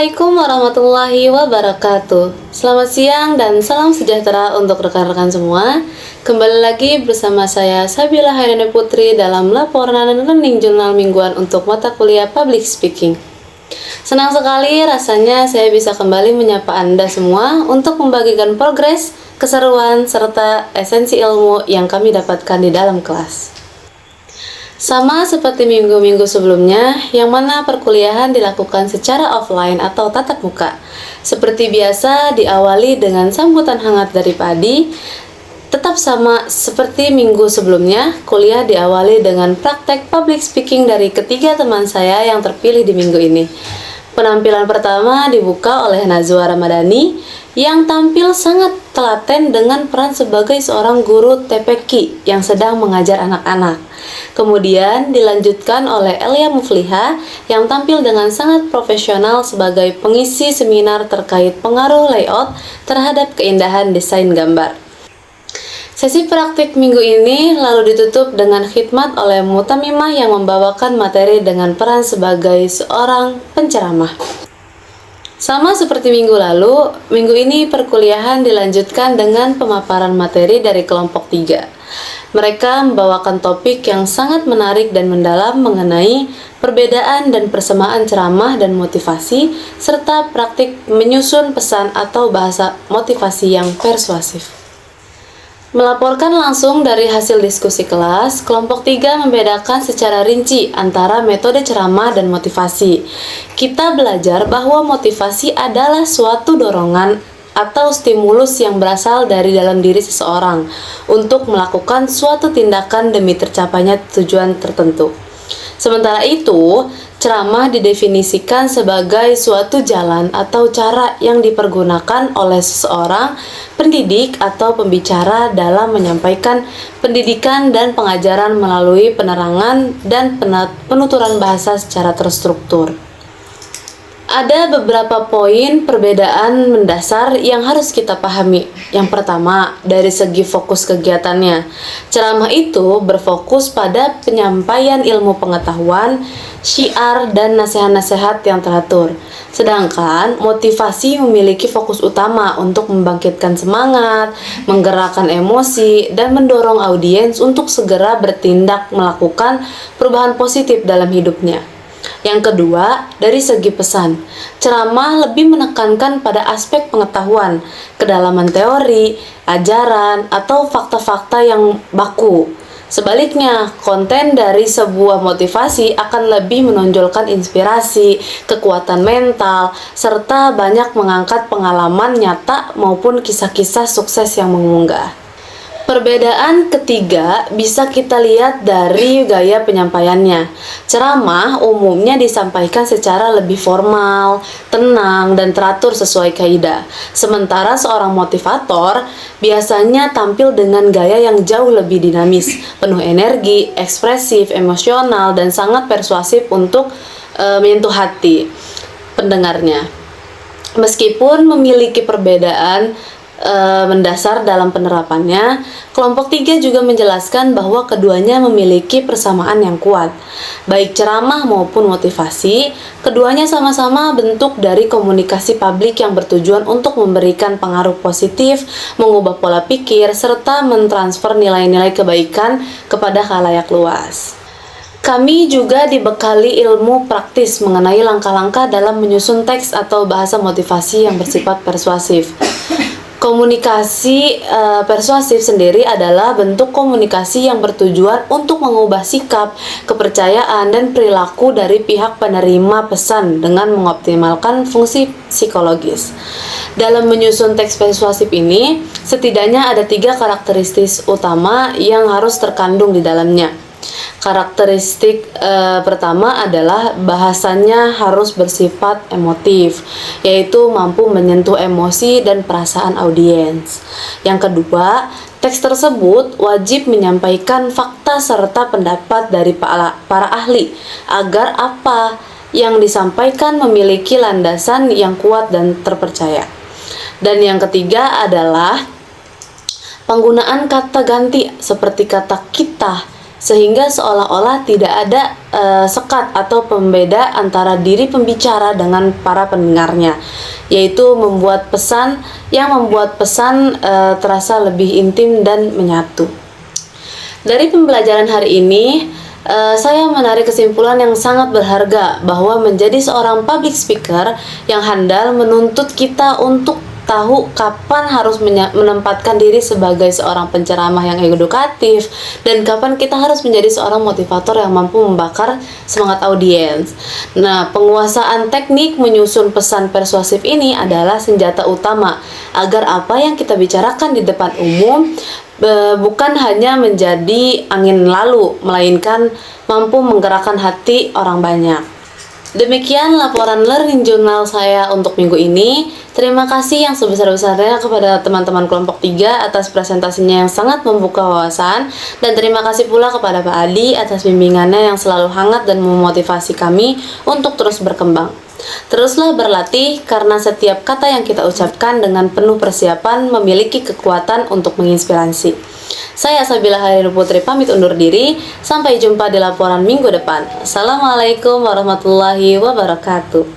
Assalamualaikum warahmatullahi wabarakatuh. Selamat siang dan salam sejahtera untuk rekan-rekan semua. Kembali lagi bersama saya Sabila Hairani Putri dalam laporan learning jurnal mingguan untuk mata kuliah Public Speaking. Senang sekali rasanya saya bisa kembali menyapa Anda semua untuk membagikan progres, keseruan, serta esensi ilmu yang kami dapatkan di dalam kelas. Sama seperti minggu-minggu sebelumnya, yang mana perkuliahan dilakukan secara offline atau tatap muka. Seperti biasa, diawali dengan sambutan hangat dari Padi. Tetap sama seperti minggu sebelumnya, kuliah diawali dengan praktek public speaking dari ketiga teman saya yang terpilih di minggu ini. Penampilan pertama dibuka oleh Nazwa Ramadhani yang tampil sangat telaten dengan peran sebagai seorang guru TPQ yang sedang mengajar anak-anak. Kemudian dilanjutkan oleh Elia Mufliha yang tampil dengan sangat profesional sebagai pengisi seminar terkait pengaruh layout terhadap keindahan desain gambar. Sesi praktik minggu ini lalu ditutup dengan khidmat oleh Mutamimah yang membawakan materi dengan peran sebagai seorang penceramah. Sama seperti minggu lalu, minggu ini perkuliahan dilanjutkan dengan pemaparan materi dari kelompok 3. Mereka membawakan topik yang sangat menarik dan mendalam mengenai perbedaan dan persamaan ceramah dan motivasi, serta praktik menyusun pesan atau bahasa motivasi yang persuasif. Melaporkan langsung dari hasil diskusi kelas, kelompok 3 membedakan secara rinci antara metode ceramah dan motivasi. Kita belajar bahwa motivasi adalah suatu dorongan atau stimulus yang berasal dari dalam diri seseorang untuk melakukan suatu tindakan demi tercapainya tujuan tertentu. Sementara itu, ceramah didefinisikan sebagai suatu jalan atau cara yang dipergunakan oleh seseorang pendidik atau pembicara dalam menyampaikan pendidikan dan pengajaran melalui penerangan dan penuturan bahasa secara terstruktur. Ada beberapa poin perbedaan mendasar yang harus kita pahami. Yang pertama, dari segi fokus kegiatannya. Ceramah itu berfokus pada penyampaian ilmu pengetahuan, syiar, dan nasihat-nasihat yang teratur. Sedangkan motivasi memiliki fokus utama untuk membangkitkan semangat, menggerakkan emosi, dan mendorong audiens untuk segera bertindak melakukan perubahan positif dalam hidupnya. Yang kedua, dari segi pesan, ceramah lebih menekankan pada aspek pengetahuan, kedalaman teori, ajaran, atau fakta-fakta yang baku. Sebaliknya, konten dari sebuah motivasi akan lebih menonjolkan inspirasi, kekuatan mental, serta banyak mengangkat pengalaman nyata maupun kisah-kisah sukses yang mengunggah. Perbedaan ketiga bisa kita lihat dari gaya penyampaiannya. Ceramah umumnya disampaikan secara lebih formal, tenang, dan teratur sesuai kaidah. Sementara seorang motivator biasanya tampil dengan gaya yang jauh lebih dinamis, penuh energi, ekspresif, emosional, dan sangat persuasif untuk menyentuh hati pendengarnya. Meskipun memiliki perbedaan mendasar dalam penerapannya, kelompok 3 juga menjelaskan bahwa keduanya memiliki persamaan yang kuat. Baik ceramah maupun motivasi, keduanya sama-sama bentuk dari komunikasi publik yang bertujuan untuk memberikan pengaruh positif, mengubah pola pikir, serta mentransfer nilai-nilai kebaikan kepada khalayak luas. Kami juga dibekali ilmu praktis mengenai langkah-langkah dalam menyusun teks atau bahasa motivasi yang bersifat persuasif. Komunikasi persuasif sendiri adalah bentuk komunikasi yang bertujuan untuk mengubah sikap, kepercayaan, dan perilaku dari pihak penerima pesan dengan mengoptimalkan fungsi psikologis. Dalam menyusun teks persuasif ini, setidaknya ada 3 karakteristik utama yang harus terkandung di dalamnya. Karakteristik pertama adalah bahasanya harus bersifat emotif, yaitu mampu menyentuh emosi dan perasaan audiens. Yang kedua, teks tersebut wajib menyampaikan fakta serta pendapat dari para ahli agar apa yang disampaikan memiliki landasan yang kuat dan terpercaya. Dan yang ketiga adalah penggunaan kata ganti seperti kata kita, sehingga seolah-olah tidak ada sekat atau pembeda antara diri pembicara dengan para pendengarnya, yaitu membuat pesan terasa lebih intim dan menyatu. Dari pembelajaran hari ini, saya menarik kesimpulan yang sangat berharga bahwa menjadi seorang public speaker yang handal menuntut kita untuk tahu kapan harus menempatkan diri sebagai seorang penceramah yang edukatif dan kapan kita harus menjadi seorang motivator yang mampu membakar semangat audiens. Nah, penguasaan teknik menyusun pesan persuasif ini adalah senjata utama agar apa yang kita bicarakan di depan umum bukan hanya menjadi angin lalu, melainkan mampu menggerakkan hati orang banyak. Demikian laporan Learning Journal saya untuk minggu ini. Terima kasih yang sebesar-besarnya kepada teman-teman kelompok 3 atas presentasinya yang sangat membuka wawasan, dan terima kasih pula kepada Pak Adi atas bimbingannya yang selalu hangat dan memotivasi kami untuk terus berkembang. Teruslah berlatih, karena setiap kata yang kita ucapkan dengan penuh persiapan memiliki kekuatan untuk menginspirasi. Saya Sabila Hairani Putri pamit undur diri. Sampai jumpa di laporan minggu depan. Assalamualaikum warahmatullahi wabarakatuh.